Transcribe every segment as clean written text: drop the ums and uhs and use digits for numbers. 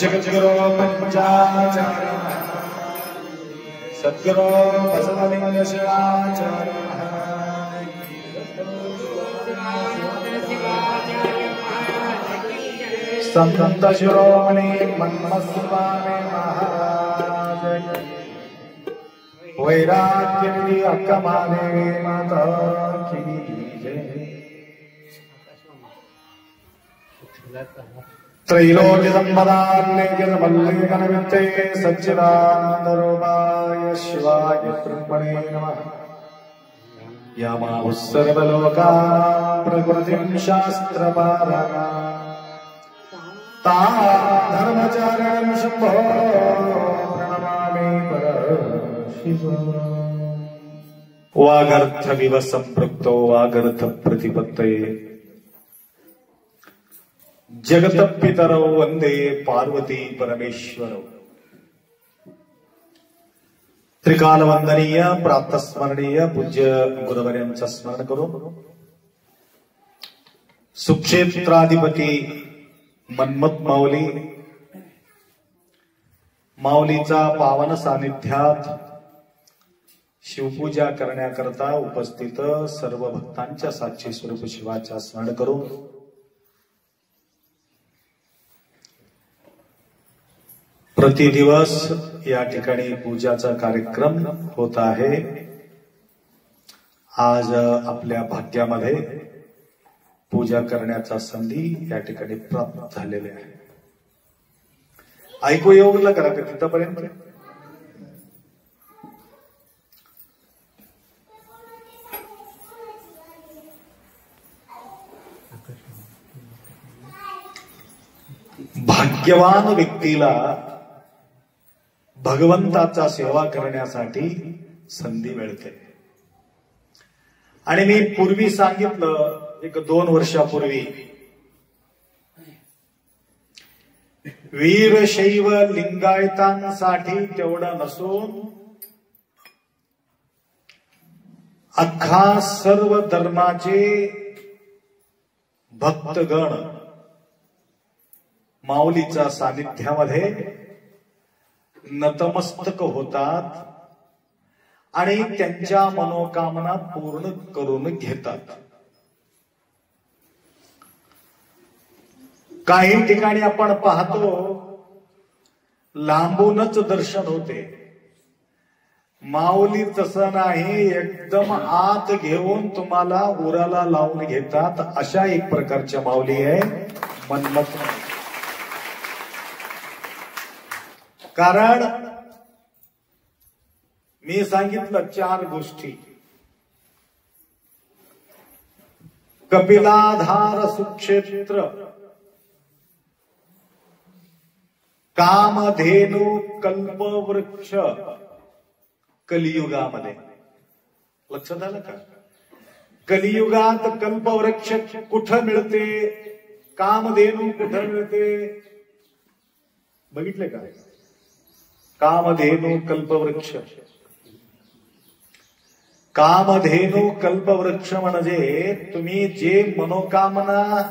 जगद्गुरो पंचाचार्य सद्गुरो बसवलिंग शिवाचार्य संत शिरोमणि मन्मस्वामी महाराज वैराग्य अक्कमादेवी माता की जय। त्रैलोक्य संपदान्यमल्लिकनवित्ते सच्चिदानन्दरूपाय शिवाय ब्रह्मणे नमः। यामाहुः सर्वलोकानां प्रकृतिं शास्त्रपारगा तां धर्मचारिणीं शम्भो प्रणमामि परशिवम्। वागर्थमिव सम्पृक्तो वागर्थ प्रतिपत्तये जगतपितरौ वंदे पार्वती परमेश्वरौ। त्रिकालवंदनीय प्रातस्मरणीय पूज्य गुरुवर्यांचं स्मरण करून सुक्षेत्राधिपती मन्मथ माऊली माऊलीचा पावन सानिध्यात शिवपूजा करण्याकरता उपस्थित सर्व भक्तांच्या साक्षी स्वरूप शिवाचा स्मरण करून प्रतिदिवस या ठिकाणी पूजाचा कार्यक्रम होत आहे. आज आपल्या भाग्यामध्ये पूजा करण्याचा संधी या ठिकाणी प्राप्त झालेली आहे. ऐकू येऊ करा का तिथपर्यंत? भाग्यवान व्यक्तीला भगवंताचा सेवा करण्यासाठी संधी मिळते. आणि मी पूर्वी सांगितलं, 1-2 वर्षापूर्वी वीरशैव लिंगायतांसाठी तेवढं नसून अख्खा सर्व धर्माचे भक्तगण माऊलीच्या सानिध्यामध्ये नतमस्तक होतात आणि त्यांच्या मनोकामना पूर्ण करून घेतात. काही ठिकाणी आपण पाहतो लांबूनच दर्शन होते. माऊली तसं नाही, एकदम आत घेऊन तुम्हाला उराला लावून घेतात. अशा एक प्रकारच्या माऊली आहे मनमत. कारण मी सांगितलं 4 गोष्टी. कपिलाधार सुक्षेत्र, कामधेनु कल्पवृक्ष. कलियुगामध्ये लक्षात आलं का? कलियुगात कल्पवृक्ष कुठं मिळते, कामधेनु कुठं मिळते, बघितले का? कामधेनु कल्पवृक्ष. कामधेनु कल्पवृक्ष म्हणजे तुम्ही जे मनोकामना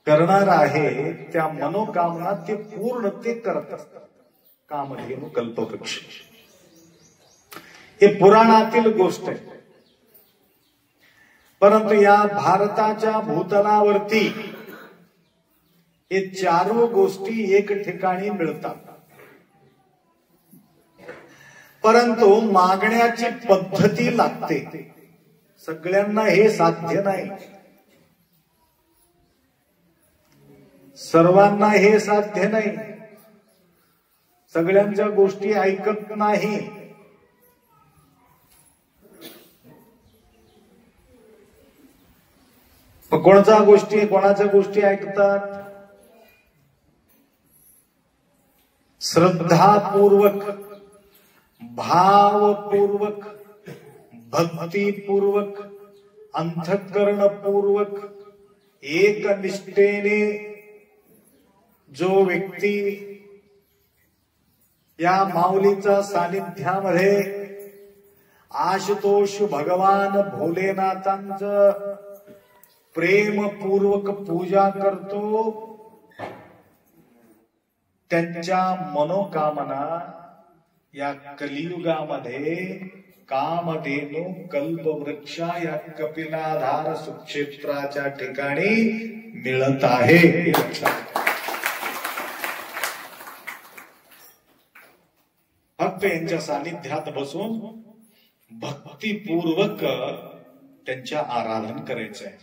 करणार आहे त्या मनोकामना ते पूर्ण ते करत असतात. कामधेनु कल्पवृक्ष हे पुराणातील गोष्ट आहे. परंतु या भारताच्या भूतलावरती हे 4 गोष्टी एक ठिकाणी मिळतात. परंतु मागण्याची पद्धती लागते. सगळ्यांना हे साध्य नाही, सर्वांना हे साध्य नाही, सगळ्यांच्या गोष्टी ऐकत नाही. कोणाच्या गोष्टी ऐकतात? श्रद्धापूर्वक, भावपूर्वक, भक्तीपूर्वक, अंतःकरणपूर्वक, एकनिष्ठेने जो व्यक्ती या माऊलीच्या सानिध्यामध्ये आशुतोष भगवान भोलेनाथांचं प्रेमपूर्वक पूजा करतो, त्यांच्या मनोकामना या कलियुगामध्ये कामधेनु कल्पवृक्षा या कपिलाधार सुक्षेत्राच्या ठिकाणी मिळत आहे. फक्त यांच्या सानिध्यात बसून भक्तीपूर्वक त्यांच्या आराधन करायचंय.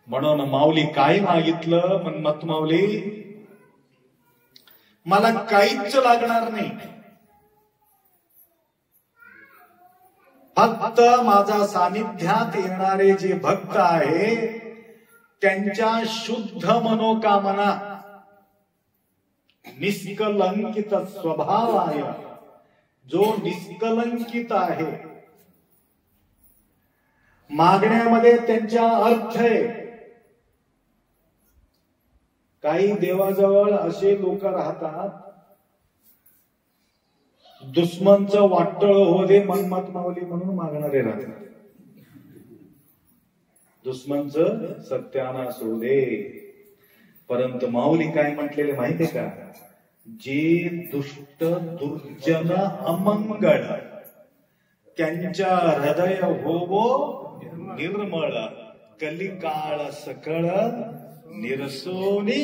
म्हणून माऊली काय मागितलं? मनमत माऊली, मला काहीच लागणार नाही, फक्त माझा सानिध्यात येणारे जे भक्त आहे त्यांच्या शुद्ध मनोकामना, निष्कलंकित स्वभाव आहे, जो निष्कलंकित आहे, मागण्यामध्ये त्यांच्या अर्थ आहे. काही देवाजवळ असे लोक राहतात, दुश्मनचं वाटळ हो दे मनमत माऊली म्हणून मागणारे राहतात. दुश्मनचं सत्यानाश होऊ दे. परंतु माऊली काय म्हटलेले माहितीये का? जे दुष्ट दुर्जन अमंगळ त्यांच्या हृदय होवो निर्मळ, कलिकाळ सकळ निरसोनी.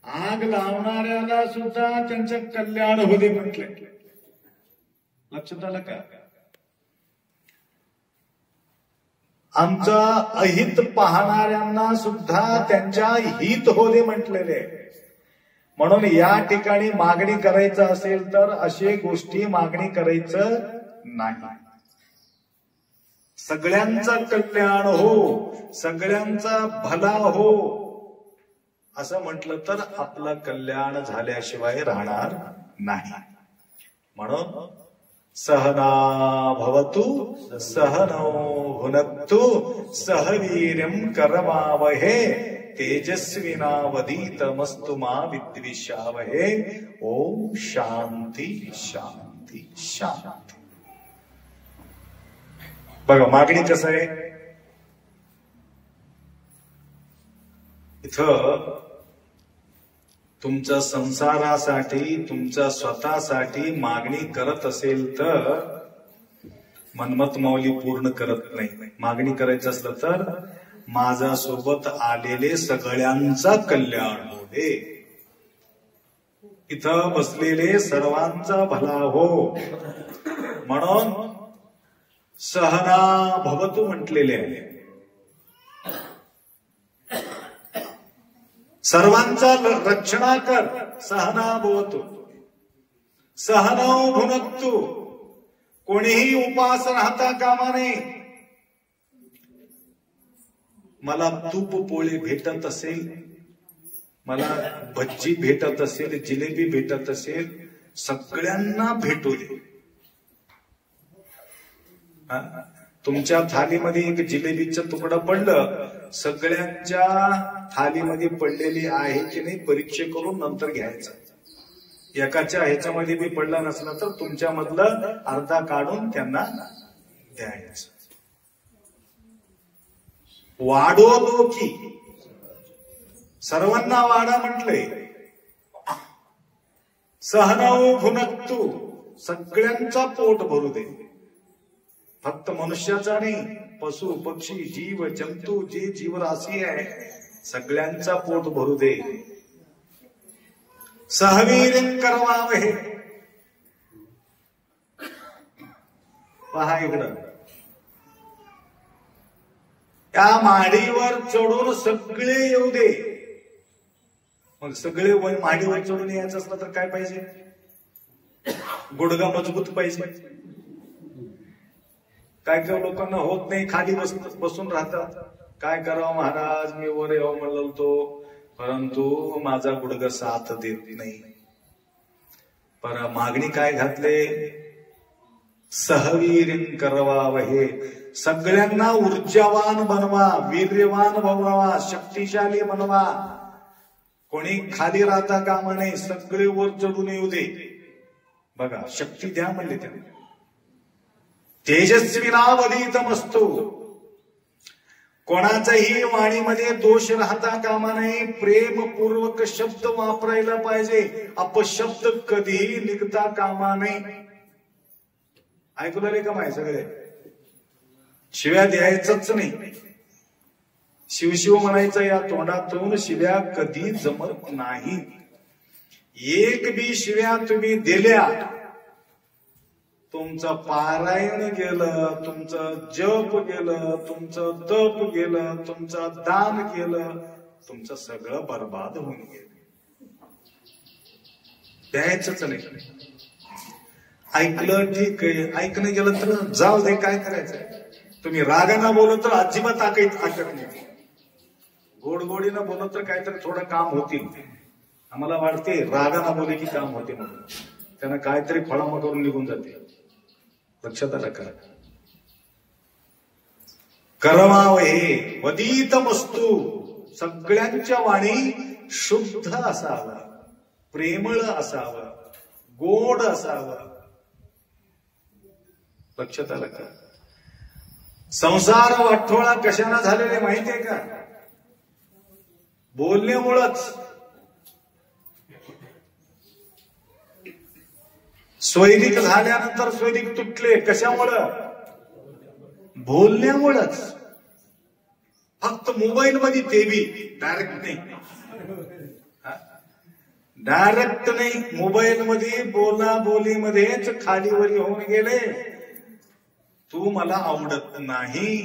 आग लावणाऱ्याला सुद्धा त्यांचं कल्याण होते म्हटले. लक्षात आलं का? आमचा अहित पाहणाऱ्यांना सुद्धा त्यांच्या हित होते म्हटलेले. म्हणून या ठिकाणी मागणी करायचं असेल तर अशी गोष्टी मागणी करायचं नाही. सगळ्यांचं कल्याण हो, सगळ्यांचा भला हो असं म्हटलं तर आपलं कल्याण झाल्याशिवाय राहणार नाही. म्हणून सहना भवतु सहनौ भुनक्तु सह वीर्यं करवावहे तेजस्विनावधीतमस्तु मा विद्विषावहे. ओम शांती शांती शांती. बघा मागणी कसं आहे. इथं तुमच्या संसारासाठी तुमच्या स्वतःसाठी मागणी करत असेल तर मनमत माऊली पूर्ण करत नाही. मागणी करायचं असलं तर माझा सोबत आलेले सगळ्यांचा कल्याण हो दे, इथं बसलेले सर्वांचा भला हो. म्हणून सहना भवतु म्हटलेले आहे. सर्वांचा रक्षणा कर. सहना भवतु सहनौ भुनक्तु. कोणीही उपास राहता कामा नये. मला तूप पोळी भेटत असेल, मला भज्जी भेटत असेल, जिलेबी भेटत असेल, सगळ्यांना भेटू दे. तुमच्या थालीमध्ये एक जिलेबीचं तुकडं पडलं, सगळ्यांच्या थालीमध्ये पडलेली आहे की नाही परीक्षा करून नंतर घ्यायचं. एकाच्या ह्याच्यामध्ये बी पडला नसला तर तुमच्यामधलं अर्धा काढून त्यांना द्यायचं. वाढो लोकी, सर्वांना वाडा म्हटलंय. सहनौ भुनक्तु, सगळ्यांचा पोट भरू दे. फक्त मनुष्याचा नाही, पशु पक्षी जीव जंतू जे जीवराशी आहे सगळ्यांचा पोट भरू दे. सहवीर्यं करवावहे. पहा इकडं, त्या माडीवर चढून सगळे येऊ दे. मग सगळे माडीवर चढून यायचं असलं तर काय पाहिजे? गुडगा मजबूत पाहिजे. काय काय लोकांना होत नाही, खाली बसून राहतात. काय करावं महाराज, मी वर यावं म्हणलो परंतु माझा गुडगा साथ देत नाही. पर मागणी काय घातले? सहवीर्यं करवावहे. सगळ्यांना ऊर्जावान बनवा, वीर्यवान बनवा, शक्तिशाली बनवा. कोणी खाली राहता कामा नये, सगळे वर चढून येऊ दे. बघा, शक्ती द्या म्हणले त्यांनी. तेजस्विनावधीतमस्तु. कोणाचाही वाणीमध्ये दोष राहता कामा नये. प्रेमपूर्वक शब्द वापरायला पाहिजे, अपशब्द कधीही निघता कामा नये. ऐकू लागले का माय सगळे? शिव्या द्यायचंच नाही. शिवशिव म्हणायचं या तोंडातून शिव्या कधी जमत नाही. एक बी शिव्या तुम्ही दिल्या, तुमचं पारायण गेलं, तुमचं जप गेलं, तुमचं तप गेलं, तुमचं दान गेलं, तुमचं सगळं बर्बाद होऊन गेलं. द्यायचंच नाही. ऐकलं ठीक आहे, ऐकणं गेलं तर जाऊ दे, काय करायचं. तुम्ही रागानं बोलत तर अजिबात ऐकत नाही. गोडगोडीनं बोलत तर काहीतरी थोडं काम होतील. आम्हाला वाटते रागानं बोले की काम होते म्हणून, त्यांना काहीतरी फळामा करून निघून जाते. लक्षात आलं का? करवावहे वदीतमस्तु. सगळ्यांच्या वाणी शुद्ध असावं, प्रेमळ असावं, गोड असावं. लक्षात आलं का? संसार वाटोळा कशाला झालेले माहितीये का? बोलण्यामुळंच. स्वैरिक झाल्यानंतर स्वैरिक तुटले. कशामुळं? बोलण्यामुळंच. फक्त मोबाईल मध्ये ते बी डायरेक्ट नाही, डायरेक्ट नाही, मोबाईल मध्ये बोलाबोलीमध्येच खालीवरी होऊन गेले. तू मला आवडत नाही,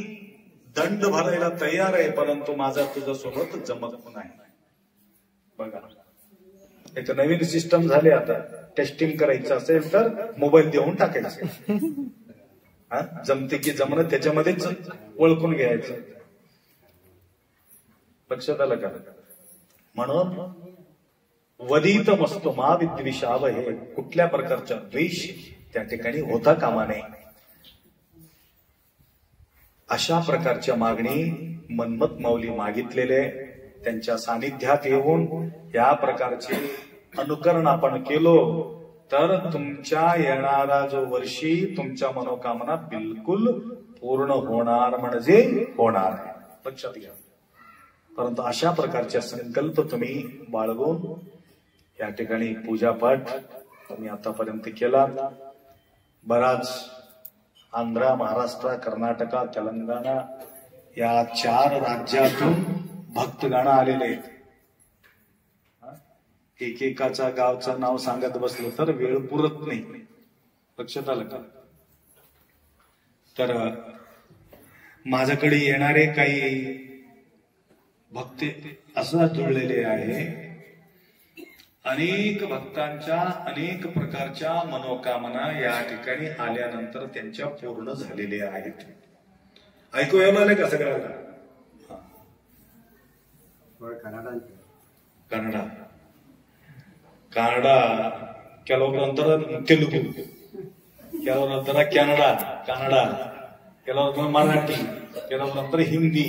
दंड भरायला तयार आहे, परंतु माझा तुझ्यासोबत जमत नाही. बघा, एक नवीन सिस्टम झाली आता. टेस्टिंग करायचं असेल तर मोबाईल देऊन टाकायचं, जमते की जमणं त्याच्यामध्येच ओळखून घ्यायचं. लक्षात आलं का? म्हणून वदित मस्तो मा विद्विषाव, हे कुठल्या प्रकारचा द्वेष त्या ठिकाणी होता कामा नये. अशा प्रकारच्या मागणी मन्मथ माऊली मागितलेले. त्यांच्या सानिध्यात येऊन या प्रकारचे अनुकरण आपण केलो तर तुमच्या येणारा जो वर्षी तुमच्या मनोकामना बिलकुल पूर्ण होणार म्हणजे होणार आहे. लक्षात घ्या. परंतु अशा प्रकारचे संकल्प तुम्ही बाळगून या ठिकाणी पूजापाठ तुम्ही आतापर्यंत केला. बराच आंध्र, महाराष्ट्र, कर्नाटक, तेलंगणा या 4 राज्यातून भक्तगण आलेले आहेत. एकेकाचा गावचं नाव सांगत बसलो तर वेळ पुरत नाही. लक्षात आलं का? तर माझ्याकडे येणारे काही भक्त असं जुळलेले आहे. अनेक भक्तांच्या अनेक प्रकारच्या मनोकामना या ठिकाणी आल्यानंतर त्यांच्या पूर्ण झालेल्या आहेत. ऐकू येणार का सगळ्याला? कन्नड, कन्नಡ, ಕೆಲವೊಬ್ಬರ ಅಂತಾರ ತೆಲುಗು, ಕೆಲವೊಬ್ಬರ ಅಂತಾರ ಕನ್ನಡ, ಕೆಲವೊಬ್ಬರ ಮರಾಠಿ, ಕೆಲವೊಬ್ಬರ ಅಂತಾರ ಹಿಂದಿ.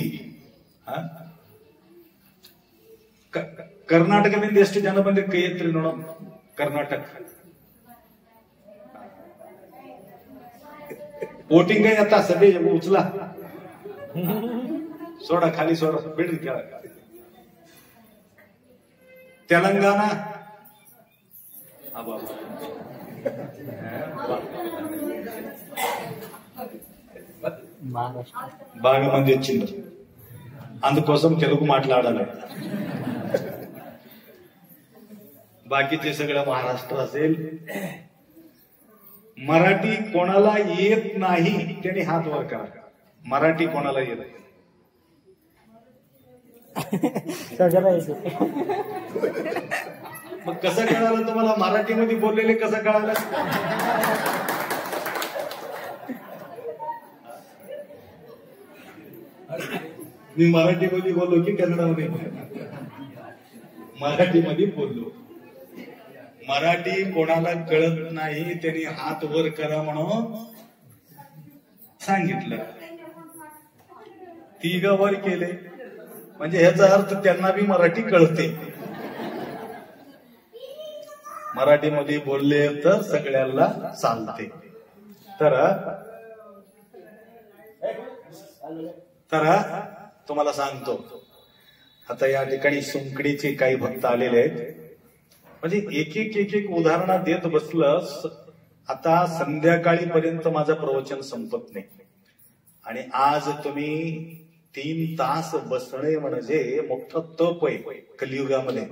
ಕರ್ನಾಟಕದಿಂದ ಎಷ್ಟು ಜನ ಬಂದಿರಿ ಕೈ ಎತ್ತಿರಿ ನೋಡೋಣ. ಕರ್ನಾಟಕ वोटिंग आहे आता सगळे उचला, सोडा खाली सोडा, बिड्री केळा. तेलंगाणा, బాగా మంది వచ్చిండ్రు, అందుకోసం తెలుగు మాట్లాడాలి. बाकीचे सगळं महाराष्ट्र असेल. मराठी कोणाला येत नाही त्यांनी हात वर करा. मराठी कोणाला येत नाही? मग कसं कळालं तुम्हाला? मराठीमध्ये बोललेले कसं कळालं? मी मराठीमध्ये बोललो की कन्नडमध्ये? मराठीमध्ये बोललो. मराठी कोणाला कळत नाही त्यांनी हात वर करा म्हणून सांगितलं. 3 वर केले म्हणजे ह्याचा अर्थ त्यांना बी मराठी कळते. मराठीमध्ये बोलले तर सगळ्यांना चालते. तर तुम्हाला सांगतो, आता या ठिकाणी सुंकडीचे काही भक्त आलेले आहेत. म्हणजे एक उदाहरणं देत बसलं. आता संध्याकाळीपर्यंत माझं प्रवचन संपत नाही. आणि आज तुम्ही 3 तास बसणे म्हणजे मोठं तप आहे कलियुगामध्ये.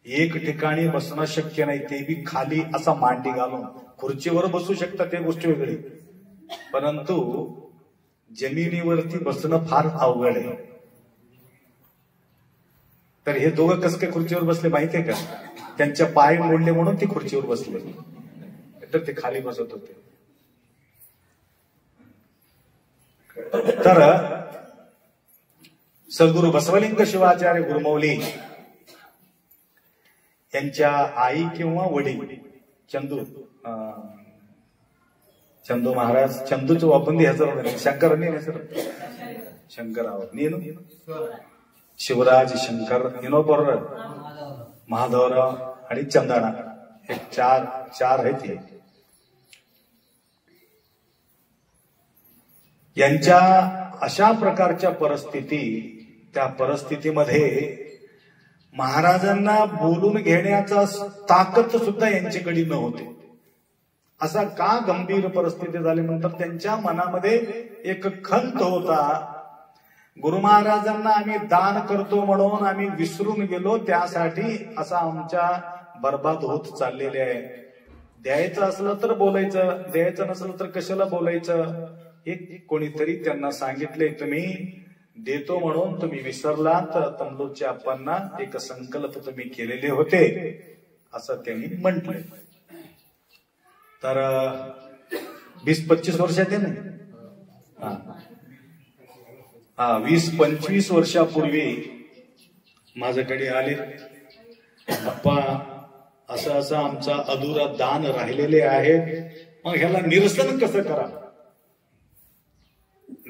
एक ठिकाणी बसणं शक्य नाही, ते बी खाली असा मांडी घालून. खुर्चीवर बसू शकता ते गोष्ट वेगळी, परंतु जमिनीवरती बसणं फार अवघड आहे. तर हे दोघं कसं काय खुर्चीवर बसले माहितीये का? त्यांच्या पाय मोडले म्हणून ते खुर्चीवर बसले, तर ते खाली बसत होते. तर सद्गुरु बसवलिंग शिवाचार्य गुरुमौली यांच्या आई किंवा वडील चंदू महाराज, चंदूच वापंदी ಹೆಸರು ಶಂಕರನೇ ಹೆಸರು ಶಂಕರರಾವ್, ನೀನು शिवराज शंकर, ಇನ್ನೊಬ್ಬರು महादेवराव आणि चंदना. हे चार आहेत. यांच्या अशा प्रकारच्या परिस्थिती, त्या परिस्थितीमध्ये महाराजांना बोलून घेण्याचा ताकद सुद्धा यांच्याकडे नव्हते. असा का गंभीर परिस्थिती झाल्यानंतर त्यांच्या मनामध्ये एक खंत होता. गुरु महाराजांना आम्ही दान करतो म्हणून आम्ही विसरून गेलो, त्यासाठी असा आमच्या बर्बाद होत चाललेले आहे. द्यायचं असलं तर बोलायचं, द्यायचं नसलं तर कशाला बोलायचं. एक कोणीतरी त्यांना सांगितले, तुम्ही देतो म्हणून तुम्ही विसरलात. तमलोच्या आप्पांना एक संकल्प तुम्ही केलेले होते असं त्यांनी म्हटलंय. तर 20-25 वर्षात आहे ना, 20-25 वर्षापूर्वी माझ्याकडे आले, अप्पा असं असं आमचा अधुरा दान राहिलेले आहे, मग ह्याला निरसन कसं करावं,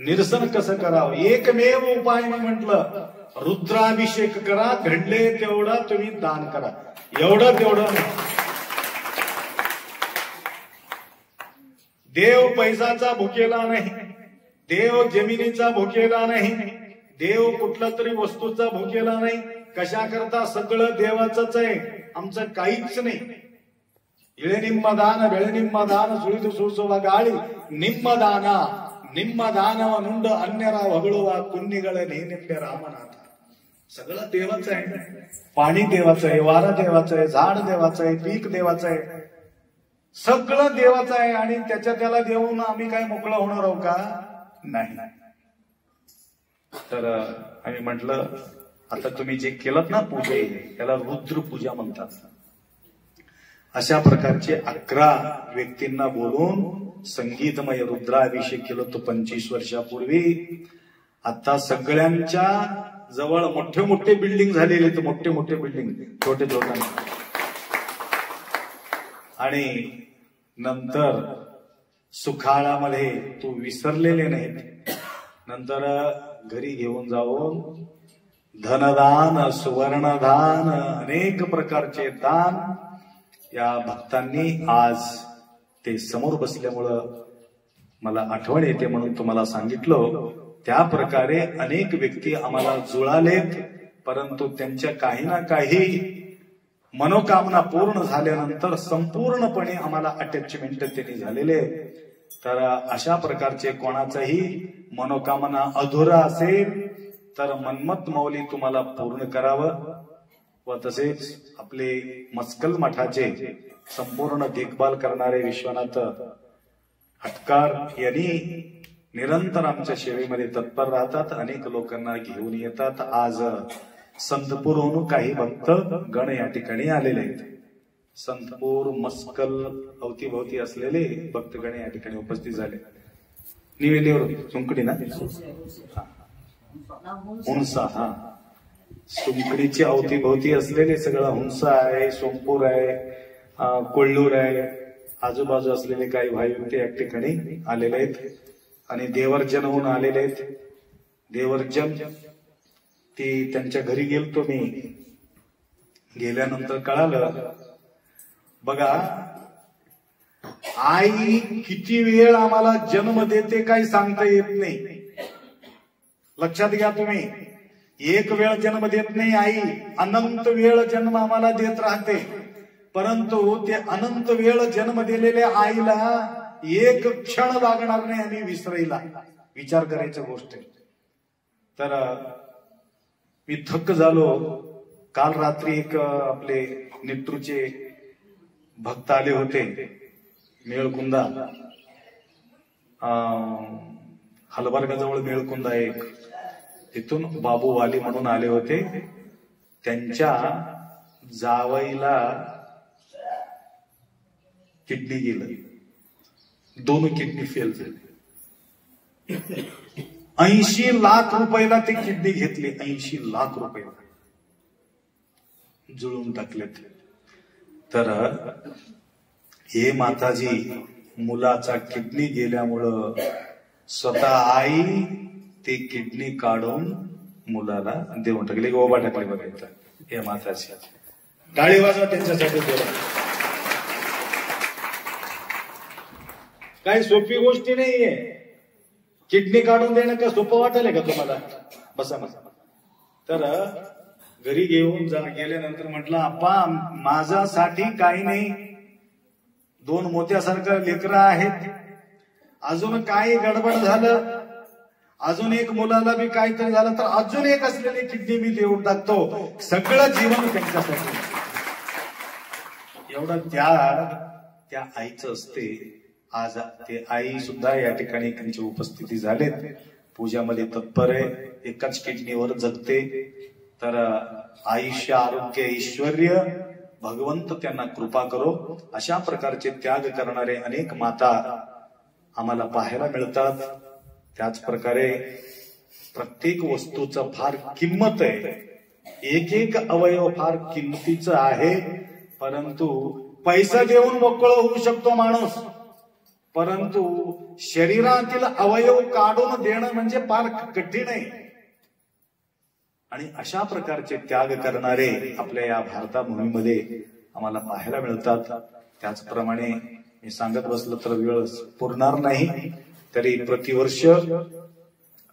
निरसन कसं करावं. एकमेव उपाय मी म्हटलं, रुद्राभिषेक करा, घडले तेवढा तुम्ही दान करा. एवढं तेवढं नाही. देव पैसाचा भुकेला नाही, देव जमिनीचा भुकेला नाही, देव कुठला तरी वस्तूचा भुकेला नाही. कशा करता सगळं देवाचंच आहे, आमचं काहीच नाही. इळे निम्म दान बेळे निम्म दान सुळीत सुळसोवा गाळी निम्म दाना निम्म दानव नुंड अन्यरा वगळुवा कुन्निगळ नेनिंबे रामनाथ. सगळं देवाचं आहे. पाणी देवाचं आहे, वारा देवाचं आहे, झाड देवाचं आहे, पीक देवाचं आहे, सगळं देवाचं आहे. आणि त्याला देऊन आम्ही काय मोकळं होणार आहोत का? नाही. तर आम्ही म्हटलं, आता तुम्ही जे केलं ना पूजे, त्याला रुद्र पूजा म्हणतात. अशा प्रकारचे 11 व्यक्तींना बोलून संगीतमय रुद्राभिषेक केलं तो 25 वर्षापूर्वी. आता सगळ्यांच्या जवळ मोठे मोठे बिल्डिंग झालेले, तर मोठे मोठे बिल्डिंग, छोटे छोटे. आणि नंतर सुखाळामध्ये तू विसरलेले नाहीत. नंतर घरी घेऊन जाऊन धनदान, सुवर्णदान, अनेक प्रकारचे दान या भक्तांनी आज ते समोर बसल्यामुळं मला आठवण येते म्हणून तुम्हाला सांगितलं. त्या प्रकारे अनेक व्यक्ती आम्हाला जुळालेत, परंतु त्यांच्या काही ना काही मनोकामना पूर्ण झाल्यानंतर संपूर्णपणे आम्हाला अटॅचमेंट त्यांनी झालेले. तर अशा प्रकारचे कोणाचाही मनोकामना अधुरा असेल तर मन्मथ माऊली तुम्हाला पूर्ण करावं. व तसेच आपले मस्कल मठाचे संपूर्ण देखभाल करणारे विश्वनाथ हटकार यांनी निरंतर आमच्या सेवेमध्ये तत्पर राहतात, अनेक लोकांना घेऊन येतात. आज संतपूरहून काही भक्त गण या ठिकाणी आलेले आहेत. संतपूर, मस्कल अवतीभोवती असलेले भक्तगण या ठिकाणी उपस्थित झाले. निवेलीवर सुंकडी ना, हुंसा, सुंकडीची अवतीभोवती असलेले सगळं हुंसा आहे, सोमपूर आहे, कोल्लूर आहे, आजूबाजू असलेले काही भाई ते या ठिकाणी आलेले आहेत. आणि देवर्जनहून आलेले आहेत. देवर्जन ती त्यांच्या घरी गेलतो मी. गेल्यानंतर कळालं, बघा आई किती वेळ आम्हाला जन्म देते काही सांगता येत नाही. लक्षात घ्या तुम्ही, एक वेळ जन्म देत नाही आई, अनंत वेळ जन्म आम्हाला देत राहते. परंतु ते अनंत वेळ जन्म दिलेल्या आईला एक क्षण लागणार नाही आम्ही विसरायला. विचार करायची गोष्ट आहे. तर मी थक्क झालो. काल रात्री एक आपले निट्टूरचे भक्त आले होते, मेळकुंदा, हलबार्गाजवळ मेळकुंदा एक, तिथून बाबू वाली म्हणून आले होते. त्यांच्या जावईला किडनी गेलं, 2 किडनी फेल झाली. 80 लाख रुपयाला ते किडनी घेतली. 80 लाख रुपये जुळून टाकलेत. तर हे माताजी मुलाचा किडनी गेल्यामुळं स्वतः आई ते किडनी काढून मुलाला देऊन टाकली, गोबा टाकले. बघायचं हे माताची. टाळी वाजवा त्यांच्यासाठी. काही सोपी गोष्टी नाहीये. किडनी काढून देणं का सोपं वाटेल का तुम्हाला? बसा बसा. तर घरी घेऊन गेल्यानंतर म्हटलं, अप्पा माझ्यासाठी काही नाही, 2 मोत्यासारखं लेकरं आहेत. अजून काही गडबड झालं, अजून एक मुलाला बी काहीतरी झालं तर अजून एक असलेली किडनी मी देऊन टाकतो. सगळं जीवन त्यांच्यासाठी. एवढं त्या आईचं असते. आज ते आई सुद्धा या ठिकाणी त्यांची उपस्थिती झालेत, पूजामध्ये तत्पर आहे. एकाच किडनीवर जगते. तर आयुष्य, आरोग्य, ऐश्वर्य भगवंत त्यांना कृपा करो. अशा प्रकारचे त्याग करणारे अनेक माता आम्हाला पाहायला मिळतात. त्याच प्रकारे प्रत्येक वस्तूचं फार किंमत आहे. एक एक अवयव फार किमतीचं आहे. परंतु पैसा देऊन मोकळं होऊ शकतो माणूस, परंतु शरीरातील अवयव काढून देणं म्हणजे फार कठीण आहे. आणि अशा प्रकारचे त्याग करणारे आपल्या या भारताभूमीमध्ये आम्हाला पाहायला मिळतात. त्याचप्रमाणे मी सांगत बसलो तर वेळ पुरणार नाही. तरी प्रतिवर्ष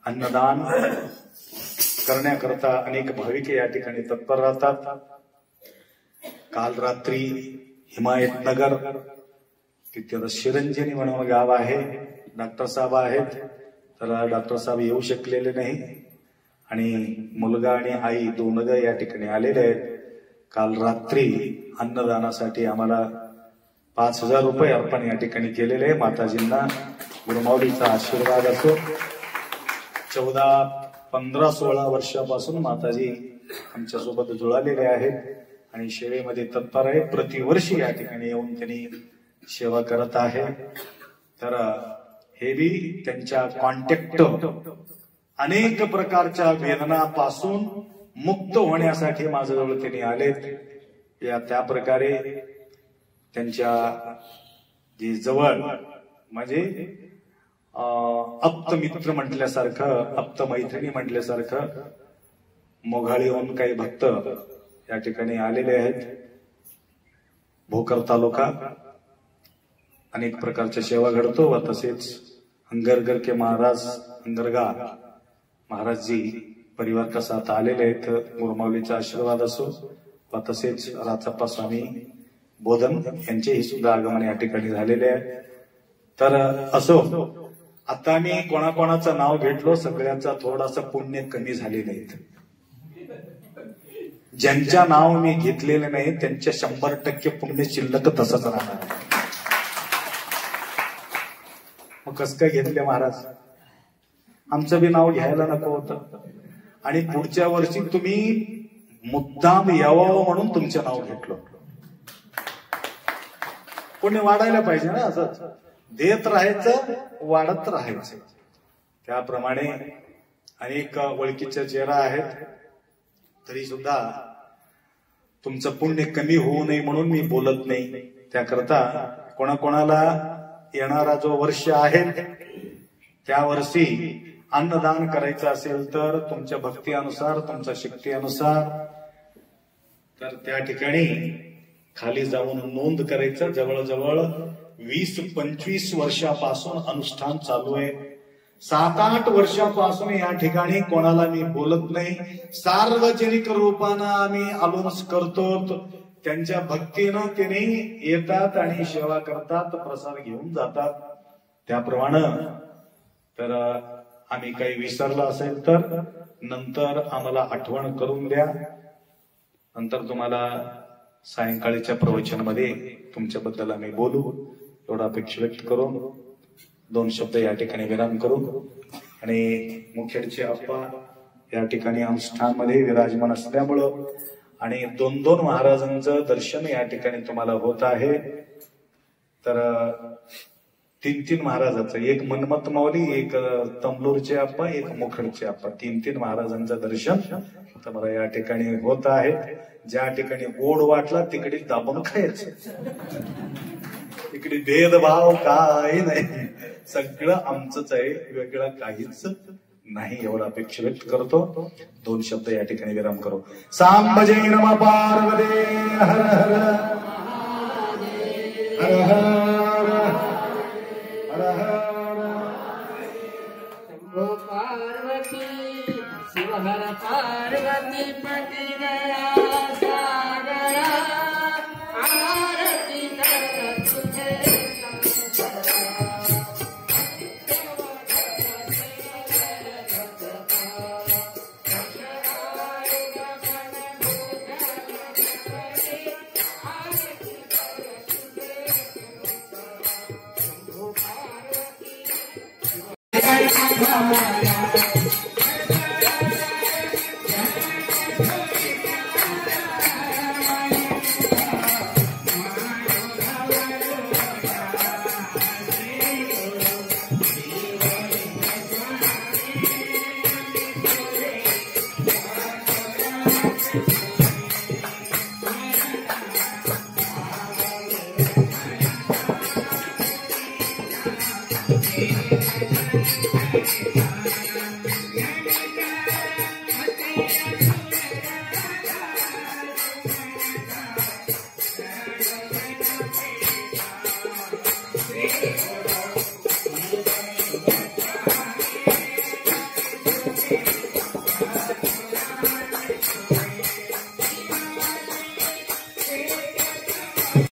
अन्नदान करण्याकरता अनेक भाविक या ठिकाणी तत्पर राहतात. काल रात्री हिमायतनगर तिथे शिरंजनी म्हणून गाव आहे, डॉक्टर साहेब आहेत. तर डॉक्टर साहेब येऊ शकलेले नाही आणि मुलगा आणि आई दोनग या ठिकाणी आलेले आहेत. काल रात्री अन्नदानासाठी आम्हाला 5,000 रुपये अर्पण या ठिकाणी केलेले आहे. माताजींना गुरुमाऊलीचा आशीर्वाद असो. 14, 15, 16 वर्षापासून माताजी आमच्या सोबत जुळालेले आहेत आणि सेवेमध्ये तत्पर आहे. प्रतिवर्षी या ठिकाणी येऊन त्यांनी सेवा करत आहे. तर हे बी त्यांच्या कॉन्टॅक्ट अनेक प्रकारच्या वेदनापासून मुक्त होण्यासाठी माझ्याजवळ त्यांनी आलेत. त्या प्रकारे त्यांच्या जे जवळ म्हणजे अप्त मित्र म्हटल्यासारखं, अप्त मैत्रिणी म्हटल्यासारखं मोघाळीहून काही भक्त या ठिकाणी आलेले आहेत. भोकर तालुका अनेक प्रकारच्या सेवा घडतो व तसेच अंगरगर के महाराज अंगरगा महाराज जी परिवार का साथ आलेले आहेत. गुरुमाऊलीचा आशीर्वाद असो व तसेच राचप्पा स्वामी बोधन यांचेही सुद्धा आगमन या ठिकाणी झालेले आहे. तर असो, आता मी कोणाकोणाचं नाव घेतलो सगळ्यांचा थोडासा पुण्य कमी झालेलं आहे. ज्यांच्या नाव मी घेतलेले नाही त्यांच्या 100% पुण्य शिल्लक तसंच राहणार. मग कसं काय घेतले महाराज? आमचं बी नाव घ्यायला नको होतं आणि पुढच्या वर्षी तुम्ही मुद्दाम यावं म्हणून तुमचं नाव घेतलं. पुण्य वाढायला पाहिजे ना. असंच देत राहायचं, वाढत राहायचं. त्याप्रमाणे अनेक ओळखीच्या चेहरा आहेत. तरी सुद्धा तुमचं पुण्य कमी होऊ नये म्हणून मी बोलत नाही. त्याकरता कोणाकोणाला येणारा जो वर्ष आहे त्या वर्षी अन्नदान करायचं असेल तर तुमच्या भक्तीनुसार, तुमच्या शक्तीनुसार तर त्या ठिकाणी खाली जाऊन नोंद करायचं. जवळजवळ 20-25 वर्षापासून अनुष्ठान चालू आहे. 7-8 वर्षापासून या ठिकाणी कोणाला मी बोलत नाही. सार्वजनिक रूपानं आम्ही अनाउन्स करतो. त्यांच्या भक्तीनं त्यांनी येतात आणि सेवा करतात, प्रसाद घेऊन जातात. त्याप्रमाणे तर आम्ही काही विसरलं असेल तर नंतर आम्हाला आठवण करून द्या. नंतर तुम्हाला सायंकाळीच्या प्रवचनामध्ये तुमच्याबद्दल आम्ही बोलू. एवढा अपेक्षा व्यक्त करून 2 शब्द या ठिकाणी विराम करू. आणि मुखेडचे आप्पा या ठिकाणी अनुष्ठानमध्ये विराजमान असल्यामुळं आणि 2-2 महाराजांचं दर्शन या ठिकाणी तुम्हाला होत आहे. तर 3-3 महाराजांचं, एक मनमत माऊली, एक तंबलूरचे आप्पा, एक मुखेडचे आप्पा, 3-3 महाराजांचं दर्शन तुम्हाला या ठिकाणी होत आहे. ज्या ठिकाणी गोड वाटला तिकडे दाबून खायचं. इकडे भेदभाव काय नाही, सगळं आमचंच आहे, वेगळं काहीच नाही. एवढा अपेक्षा व्यक्त करतो. 2 शब्द या ठिकाणी विराम करू. सांब जय नमः पार्वती हर हर हर हर हर शंभो पार्वती शिव हर पार्वती पति गया सागरा आरती कर तुझे आठवल्या